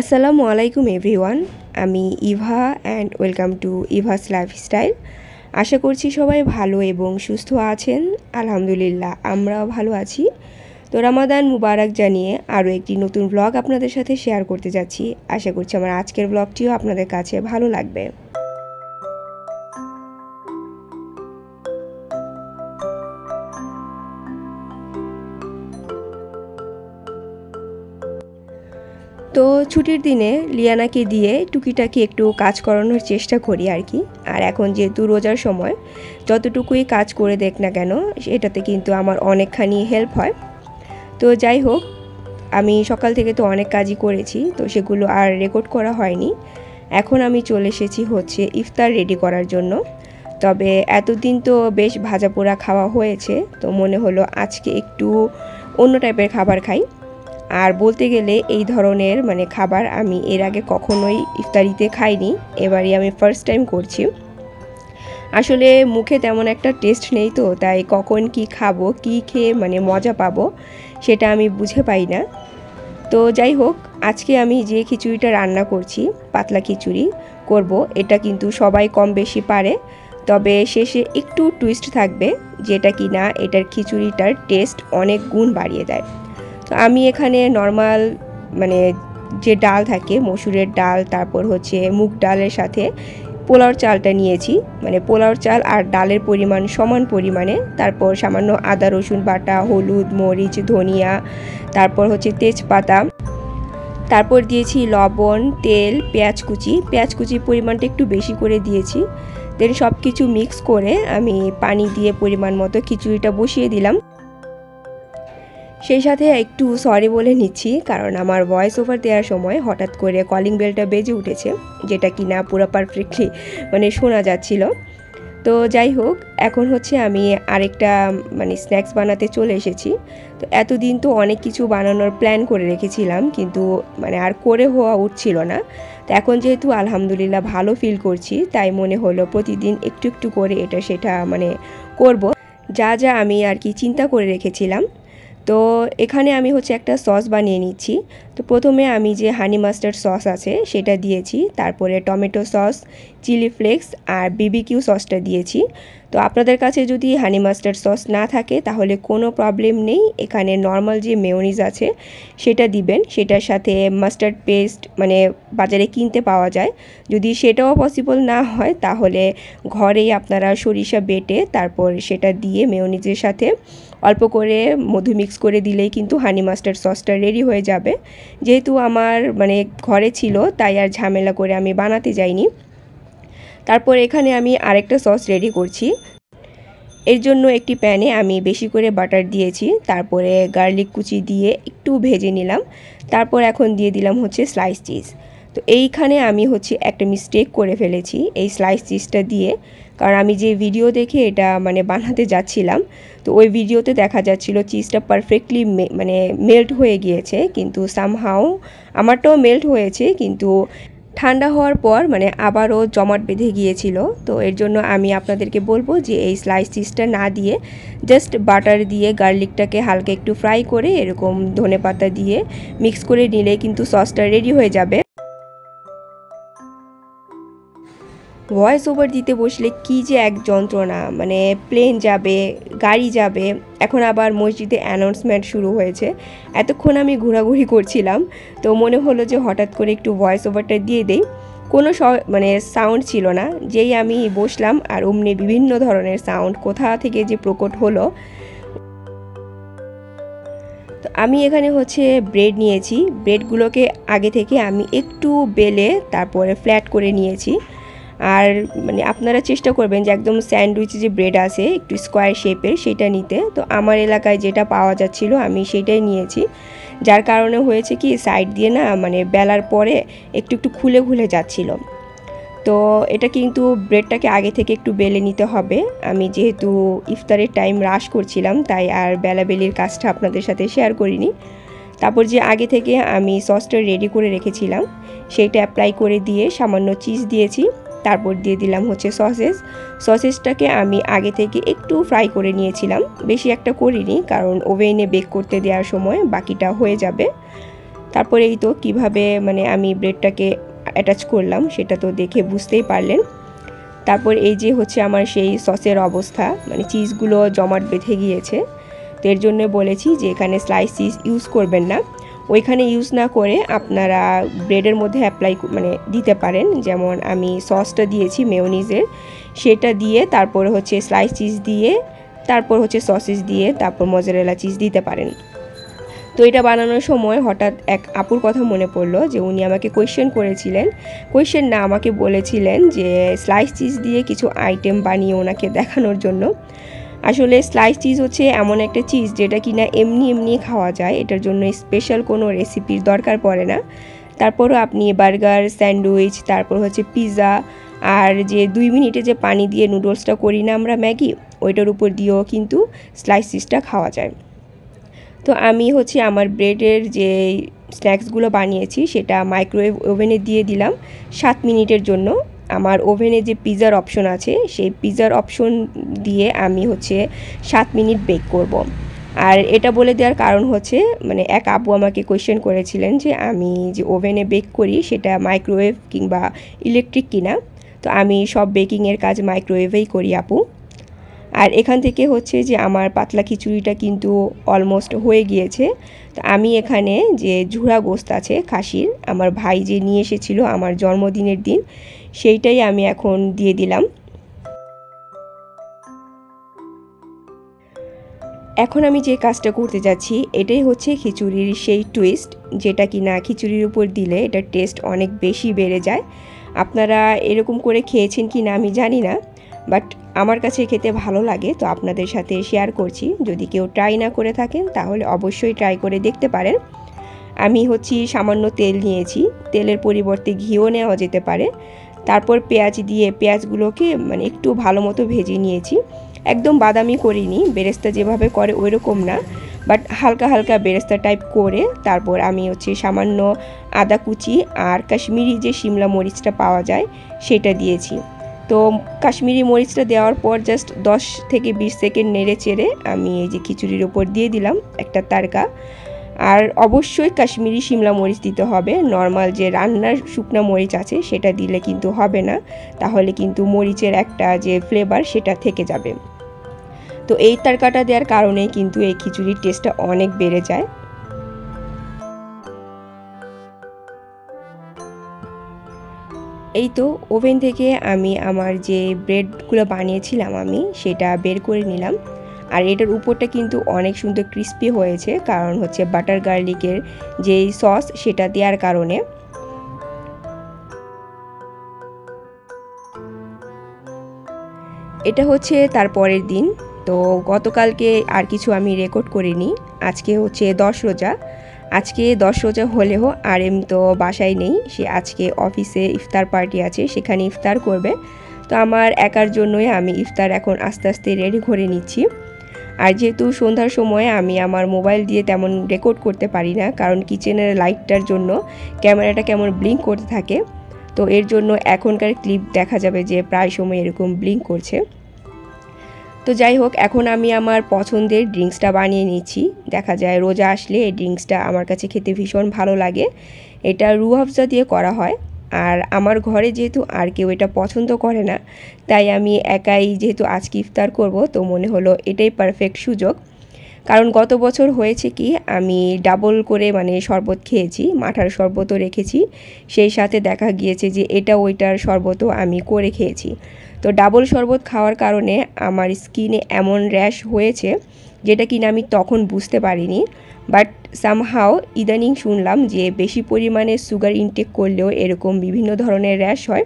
আসসালামু আলাইকুম এভরিওয়ান। আমি Eva and welcome to Eva's lifestyle. আশা করছি সবাই ভালো এবং সুস্থ আছেন। আলহামদুলিল্লাহ আমরাও ভালো আছি। তো রমাদান মুবারক জানিয়ে আরও একটি নতুন ব্লগ আপনাদের সাথে শেয়ার করতে যাচ্ছি। আশা করছি আমার আজকের ব্লগটিও আপনাদের কাছে ভালো লাগবে। তো ছুটির দিনে লিয়ানাকে দিয়ে টুকিটাকি একটু কাজ করানোর চেষ্টা করি আর কি। আর এখন যেহেতু রোজার সময় যতটুকুই কাজ করে দেখ না কেন এটাতে কিন্তু আমার অনেকখানি হেল্প হয়। তো যাই হোক, আমি সকাল থেকে তো অনেক কাজই করেছি, তো সেগুলো আর রেকর্ড করা হয়নি। এখন আমি চলে এসেছি হচ্ছে ইফতার রেডি করার জন্য। তবে এতদিন তো বেশ ভাজা পোড়া খাওয়া হয়েছে, তো মনে হলো আজকে একটু অন্য টাইপের খাবার খাই। আর বলতে গেলে এই ধরনের খাবার আমি এর আগে কখনোই ইফতারিতে খাইনি, এবারই আমি ফার্স্ট টাইম করছি। আসলে মুখে তেমন একটা টেস্ট নেই, তো তাই কখন কি খাবো, কি খেয়ে মজা পাবো সেটা আমি বুঝে পাই না। তো যাই হোক, আজকে আমি যে খিচুড়িটা রান্না করছি, পাতলা খিচুড়ি করব, এটা কিন্তু সবাই কম বেশি পারে। তবে শেষে একটু টুইস্ট থাকবে, যেটা কি না এটার খিচুড়িটার টেস্ট অনেক গুণ বাড়িয়ে দেয়। তো আমি এখানে নর্মাল যে ডাল থাকে, মসুরের ডাল, তারপর হচ্ছে মুগ ডালের সাথে পোলাওর চালটা নিয়েছি। পোলাওর চাল আর ডালের পরিমাণ সমান পরিমাণে। তারপর সামান্য আদা রসুন বাটা, হলুদ, মরিচ, ধনিয়া, তারপর হচ্ছে তেজপাতা, তারপর দিয়েছি লবণ, তেল, পেঁয়াজ কুচির পরিমাণটা একটু বেশি করে দিয়েছি। দেন সব কিছু মিক্স করে আমি পানি দিয়ে পরিমাণ মতো খিচুড়িটা বসিয়ে দিলাম। সেই সাথে একটু সরি বলে নিচ্ছি, কারণ আমার ভয়েস ওভার দেওয়ার সময় হঠাৎ করে কলিং বেলটা বেজে উঠেছে, যেটা কি না পুরো পারফেক্টলি শোনা যাচ্ছিল। তো যাই হোক, এখন হচ্ছে আমি আরেকটা স্ন্যাক্স বানাতে চলে এসেছি। তো এতদিন তো অনেক কিছু বানানোর প্ল্যান করে রেখেছিলাম, কিন্তু আর করে হওয়া উঠছিল না। তো এখন যেহেতু আলহামদুলিল্লাহ ভালো ফিল করছি, তাই মনে হলো প্রতিদিন একটু একটু করে এটা সেটা করব, যা যা আমি আর কি চিন্তা করে রেখেছিলাম। তো এখানে আমি হচ্ছে একটা সস বানিয়ে নিচ্ছি। তো প্রথমে আমি যে হানি মাস্টার্ড সস আছে সেটা দিয়েছি, তারপরে টমেটো সস, চিলি ফ্লেক্স আর বিবিকিউ সসটা দিয়েছি। তো আপনাদের কাছে যদি হানি মাস্টার্ড সস না থাকে তাহলে কোনো প্রবলেম নেই, এখানে নর্মাল যে মেয়োনিজ আছে সেটা দিবেন। সেটার সাথে মাস্টার্ড পেস্ট বাজারে কিনতে পাওয়া যায়। যদি সেটাও পসিবল না হয় তাহলে ঘরেই আপনারা সরিষা বেটে তারপর সেটা দিয়ে মেয়োনিজের সাথে অল্প করে মধু মিক্স করে দিলেই কিন্তু হানি মাস্টার্ড সসটা রেডি হয়ে যাবে। যেহেতু আমার ঘরে ছিল, তাই আর ঝামেলা করে আমি বানাতে যাইনি। তারপর এখানে আমি আরেকটা সস রেডি করছি। এর জন্য একটি প্যানে আমি বেশি করে বাটার দিয়েছি, তারপরে গার্লিক কুচি দিয়ে একটু ভেজে নিলাম। তারপর এখন দিয়ে দিলাম হচ্ছে স্লাইস চিজ। তো এইখানে আমি হচ্ছে একটা মিস্টেক করে ফেলেছি এই স্লাইস চিজটা দিয়ে, কারণ আমি যে ভিডিও দেখে এটা বানাতে যাচ্ছিলাম, তো ওই ভিডিওতে দেখা যাচ্ছিল চিজটা পারফেক্টলি মেল্ট হয়ে গিয়েছে, কিন্তু সামহাও আমারটাও মেল্ট হয়েছে, কিন্তু ঠান্ডা হওয়ার পর আবারও জমাট বেঁধে গিয়েছিল। তো এর জন্য আমি আপনাদেরকে বলবো যে এই স্লাইস চিজটা না দিয়ে জাস্ট বাটার দিয়ে গার্লিকটাকে হালকা একটু ফ্রাই করে এরকম ধনেপাতা দিয়ে মিক্স করে নিলে কিন্তু সসটা রেডি হয়ে যাবে। ভয়েস ওভার দিতে বসলে কি যে এক যন্ত্রণা, প্লেন যাবে, গাড়ি যাবে, এখন আবার মসজিদে অ্যানাউন্সমেন্ট শুরু হয়েছে। এতক্ষণ আমি ঘোরাঘুরি করছিলাম, তো মনে হলো যে হঠাৎ করে একটু ভয়েস ওভারটা দিয়ে দেই। কোনো সাউন্ড ছিল না, যেই আমি বসলাম আর অমনি বিভিন্ন ধরনের সাউন্ড কোথা থেকে যে প্রকট হলো। তো আমি এখানে হচ্ছে ব্রেড নিয়েছি, ব্রেডগুলোকে আগে থেকে আমি একটু বেলে তারপরে ফ্ল্যাট করে নিয়েছি। আর আপনারা চেষ্টা করবেন যে একদম স্যান্ডউইচ যে ব্রেড আছে একটু স্কোয়ার শেপের সেটা নিতে। তো আমার এলাকায় যেটা পাওয়া যাচ্ছিল আমি সেটাই নিয়েছি, যার কারণে হয়েছে কি সাইড দিয়ে না বেলার পরে একটু একটু খুলে খুলে যাচ্ছিল। তো এটা কিন্তু ব্রেডটাকে আগে থেকে একটু বেলে নিতে হবে। আমি যেহেতু ইফতারের টাইম রাশ করছিলাম, তাই আর বেলাবেলির কাজটা আপনাদের সাথে শেয়ার করিনি। তারপর যে আগে থেকে আমি সসটা রেডি করে রেখেছিলাম সেইটা অ্যাপ্লাই করে দিয়ে সামান্য চিজ দিয়েছি। তারপর দিয়ে দিলাম হচ্ছে সসেসটাকে আমি আগে থেকে একটু ফ্রাই করে নিয়েছিলাম, বেশি একটা করিনি, কারণ ওভেনে বেক করতে দেওয়ার সময় বাকিটা হয়ে যাবে। তারপরে এই তো কিভাবে মানে আমি ব্রেডটাকে অ্যাটাচ করলাম সেটা তো দেখে বুঝতেই পারলেন। তারপর এই যে হচ্ছে আমার সেই সসের অবস্থা, মানে চিজগুলো জমাট বেঁধে গিয়েছে। তো এর জন্য বলেছি যে এখানে স্লাইস চিজ ইউজ করবেন না, ওইখানে ইউজ না করে আপনারা ব্রেডের মধ্যে অ্যাপ্লাই মানে দিতে পারেন। যেমন আমি সসটা দিয়েছি মেয়োনিজের, সেটা দিয়ে তারপর হচ্ছে স্লাইস চিজ দিয়ে, তারপর হচ্ছে সসেস দিয়ে, তারপর মজারেলা চিজ দিতে পারেন। তো এটা বানানোর সময় হঠাৎ এক আপুর কথা মনে পড়লো যে উনি আমাকে কোয়েশ্চেন না, আমাকে বলেছিলেন যে স্লাইস চিজ দিয়ে কিছু আইটেম বানিয়ে ওনাকে দেখানোর জন্য। আসলে স্লাইস চিজ হচ্ছে এমন একটা চিজ যেটা কিনা এমনি এমনি খাওয়া যায়, এটার জন্য স্পেশাল কোনো রেসিপির দরকার পড়ে না। তারপরও আপনি বার্গার, স্যান্ডউইচ, তারপর হচ্ছে পিৎজা, আর যে 2 মিনিটে যে পানি দিয়ে নুডলসটা করি না আমরা ম্যাগি, ওইটার উপর দিয়েও কিন্তু স্লাইস চিজটা খাওয়া যায়। তো আমি হচ্ছে আমার ব্রেডের যে স্ন্যাক্সগুলো বানিয়েছি সেটা মাইক্রোওয়েভ ওভেনে দিয়ে দিলাম 7 মিনিটের জন্য। আমার ওভেনে যে পিৎজার অপশন আছে সেই পিৎজার অপশন দিয়ে আমি হচ্ছে 7 মিনিট বেক করব। আর এটা বলে দেওয়ার কারণ হচ্ছে মানে এক আপু আমাকে কোয়েশ্চেন করেছিলেন যে আমি যে ওভেনে বেক করি সেটা মাইক্রোওয়েভ কিংবা ইলেকট্রিক কিনা। তো আমি সব বেকিংয়ের কাজ মাইক্রোওয়েভেই করি আপু। আর এখান থেকে হচ্ছে যে আমার পাতলা খিচুড়িটা কিন্তু অলমোস্ট হয়ে গিয়েছে। তো আমি এখানে যে ঝুরা গোস্ত আছে খাসির, আমার ভাই যে নিয়ে এসেছিল আমার জন্মদিনের দিন, সেইটাই আমি এখন দিয়ে দিলাম। এখন আমি যে কাজটা করতে যাচ্ছি এটাই হচ্ছে খিচুড়ির সেই টুইস্ট, যেটা কিনা খিচুড়ির উপর দিলে এটার টেস্ট অনেক বেশি বেড়ে যায়। আপনারা এরকম করে খেয়েছেন কি না আমি জানি না, বাট আমার কাছে খেতে ভালো লাগে, তো আপনাদের সাথে শেয়ার করছি। যদি কেউ ট্রাই না করে থাকেন তাহলে অবশ্যই ট্রাই করে দেখতে পারেন। আমি হচ্ছে সামান্য তেল নিয়েছি, তেলের পরিবর্তে ঘিও নেওয়া যেতে পারে। তারপর পেঁয়াজ দিয়ে পেঁয়াজগুলোকে মানে একটু ভালো মতো ভেজে নিয়েছি। একদম বাদামি করিনি, বেরেস্তা যেভাবে করে ওই রকম না, বাট হালকা হালকা বেরেস্তা টাইপ করে তারপর আমি হচ্ছে সামান্য আদা কুচি আর কাশ্মীরি যে শিমলা মরিচটা পাওয়া যায় সেটা দিয়েছি। তো কাশ্মীরি মরিচটা দেওয়ার পর জাস্ট 10 থেকে 20 সেকেন্ড নেড়ে চেড়ে আমি এই যে খিচুড়ির ওপর দিয়ে দিলাম একটা তারকা। আর অবশ্যই কাশ্মীরি শিমলা মরিচ দিতে হবে, নর্মাল যে রান্নার শুকনা মরিচ আছে সেটা দিলে কিন্তু হবে না, তাহলে কিন্তু মরিচের একটা যে ফ্লেভার সেটা থেকে যাবে। তো এই তারকাটা দেওয়ার কারণে কিন্তু এই খিচুড়ির টেস্টটা অনেক বেড়ে যায়। এই তো ওভেন থেকে আমি আমার যে ব্রেডগুলো বানিয়েছিলাম আমি সেটা বের করে নিলাম। আর এটার উপরটা কিন্তু অনেক সুন্দর ক্রিস্পি হয়েছে, কারণ হচ্ছে বাটার গার্লিকের যেই সস সেটা দেওয়ার কারণে। এটা হচ্ছে তার পরের দিন। তো গতকালকে আর কিছু আমি রেকর্ড করিনি, আজকে হচ্ছে 10 রোজা। আজকে 10 রোজা হলেও আরএম তো বাসায় নেই, সে আজকে অফিসে ইফতার পার্টি আছে, সেখানে ইফতার করবে। তো আমার একার জন্যই আমি ইফতার এখন আস্তে আস্তে রেডি করে নিচ্ছি। আর যেহেতু সন্ধ্যার সময় আমি আমার মোবাইল দিয়ে তেমন রেকর্ড করতে পারি না, কারণ কিচেনের লাইটটার জন্য ক্যামেরাটা কেমন ব্লিঙ্ক করতে থাকে। তো এর জন্য এখনকার ক্লিপ দেখা যাবে যে প্রায় সময় এরকম ব্লিঙ্ক করছে। তো যাই হোক, এখন আমি আমার পছন্দের ড্রিঙ্কসটা বানিয়ে নিচ্ছি। দেখা যায় রোজা আসলে এই ড্রিঙ্কসটা আমার কাছে খেতে ভীষণ ভালো লাগে। এটা রুহ আফজা দিয়ে করা হয়। আর আমার ঘরে যেহেতু আর কেউ এটা পছন্দ করে না, তাই আমি একাই যেহেতু আজকে ইফতার করব, তো মনে হলো এটাই পারফেক্ট সুযোগ। কারণ গত বছর হয়েছে কি আমি ডাবল করে মানে শরবত খেয়েছি, মাঠার শরবতও রেখেছি, সেই সাথে দেখা গিয়েছে যে এটা ওইটার শরবতও আমি করে খেয়েছি। তো ডাবল শরবত খাওয়ার কারণে আমার স্কিনে এমন র্যাশ হয়েছে যেটা কিনা আমি তখন বুঝতে পারিনি, বাট সামহাও ইদানিং শুনলাম যে বেশি পরিমাণে সুগার ইনটেক করলেও এরকম বিভিন্ন ধরনের র্যাশ হয়।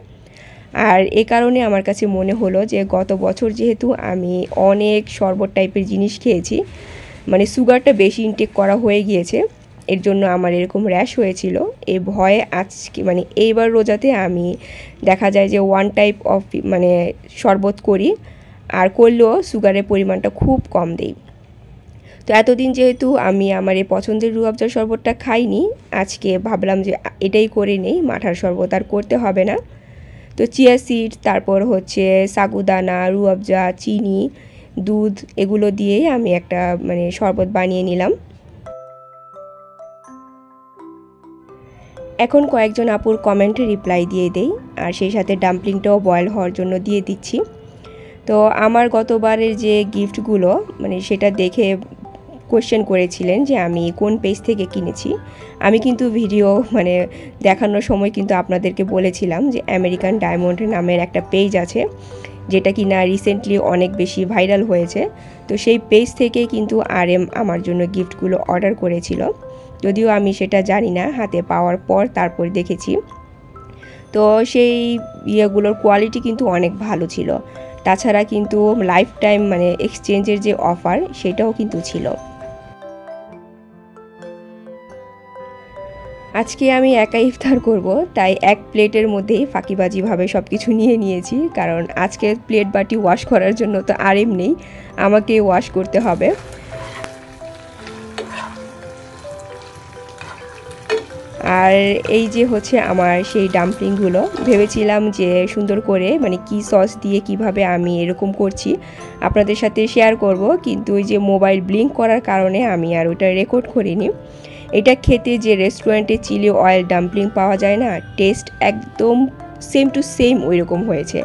আর এ কারণে আমার কাছে মনে হলো যে গত বছর যেহেতু আমি অনেক শরবত টাইপের জিনিস খেয়েছি, মানে সুগারটা বেশি ইনটেক করা হয়ে গিয়েছে, এর জন্য আমার এরকম র্যাশ হয়েছিল। এই ভয়ে আজকে মানে এইবার রোজাতে আমি দেখা যায় যে ওয়ান টাইপ অফ মানে শরবত করি, আর করলেও সুগারের পরিমাণটা খুব কম দেই। তো এতদিন যেহেতু আমি আমার এই পছন্দের রুহ আফজার শরবতটা খাইনি, আজকে ভাবলাম যে এটাই করে নেই, মাঠার শরবত আর করতে হবে না। তো চিয়া সিড, তারপর হচ্ছে সাগুদানা, রুহ আফজা, চিনি, দুধ, এগুলো দিয়েই আমি একটা মানে শরবত বানিয়ে নিলাম। এখন কয়েকজন আপুর কমেন্টে রিপ্লাই দিয়ে দেই, আর সেই সাথে ডাম্পলিংটাও বয়েল হওয়ার জন্য দিয়ে দিচ্ছি। তো আমার গতবারের যে গিফটগুলো মানে সেটা দেখে কোয়েশ্চেন করেছিলেন যে আমি কোন পেজ থেকে কিনেছি। আমি কিন্তু ভিডিও মানে দেখানোর সময় কিন্তু আপনাদেরকে বলেছিলাম যে আমেরিকান ডায়মন্ড নামের একটা পেজ আছে, যেটা কিনা রিসেন্টলি অনেক বেশি ভাইরাল হয়েছে। তো সেই পেজ থেকে কিন্তু আমার জন্য গিফটগুলো অর্ডার করেছিল, যদিও আমি সেটা জানি না, হাতে পাওয়ার পর তারপর দেখেছি। তো সেই ইয়েগুলোর কোয়ালিটি কিন্তু অনেক ভালো ছিল। তাছাড়া কিন্তু লাইফ টাইম মানে এক্সচেঞ্জের যে অফার সেটাও কিন্তু ছিল। আজকে আমি একা ইফতার করব, তাই এক প্লেটের মধ্যেই ফাঁকিবাজিভাবে সব কিছু নিয়ে নিয়েছি, কারণ আজকে প্লেট বাটি ওয়াশ করার জন্য তো আরেম নেই, আমাকে ওয়াশ করতে হবে। আর এই যে হচ্ছে আমার সেই ডাম্পলিংগুলো, ভেবেছিলাম যে সুন্দর করে মানে কি সস দিয়ে কিভাবে আমি এরকম করছি আপনাদের সাথে শেয়ার করব, কিন্তু ওই যে মোবাইল ব্লিঙ্ক করার কারণে আমি আর ওটা রেকর্ড করিনি। এটা খেতে যে রেস্টুরেন্টে চিলি অয়েল ডাম্পলিং পাওয়া যায় না, টেস্ট একদম সেম টু সেম ওই রকম হয়েছে।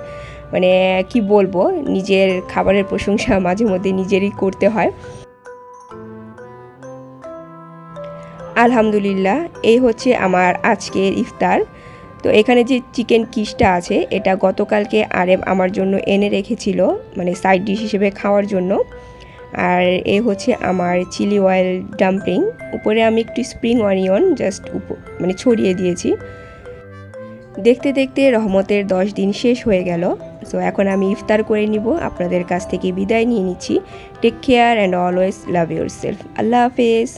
মানে কি বলবো, নিজের খাবারের প্রশংসা মাঝে মধ্যে নিজেরই করতে হয়। আলহামদুলিল্লাহ, এই হচ্ছে আমার আজকের ইফতার। তো এখানে যে চিকেন কিসটা আছে এটা গতকালকে আমার জন্য এনে রেখেছিল, মানে সাইড ডিশ হিসেবে খাওয়ার জন্য। আর এ হচ্ছে আমার চিলি অয়েল ডাম্পলিং, উপরে আমি একটু স্প্রিং অনিয়ন জাস্ট মানে ছড়িয়ে দিয়েছি। দেখতে দেখতে রহমতের 10 দিন শেষ হয়ে গেল। সো এখন আমি ইফতার করে নিব, আপনাদের কাছ থেকে বিদায় নিয়ে নিচ্ছি। Take care and always love yourself. আল্লাহ হাফেজ।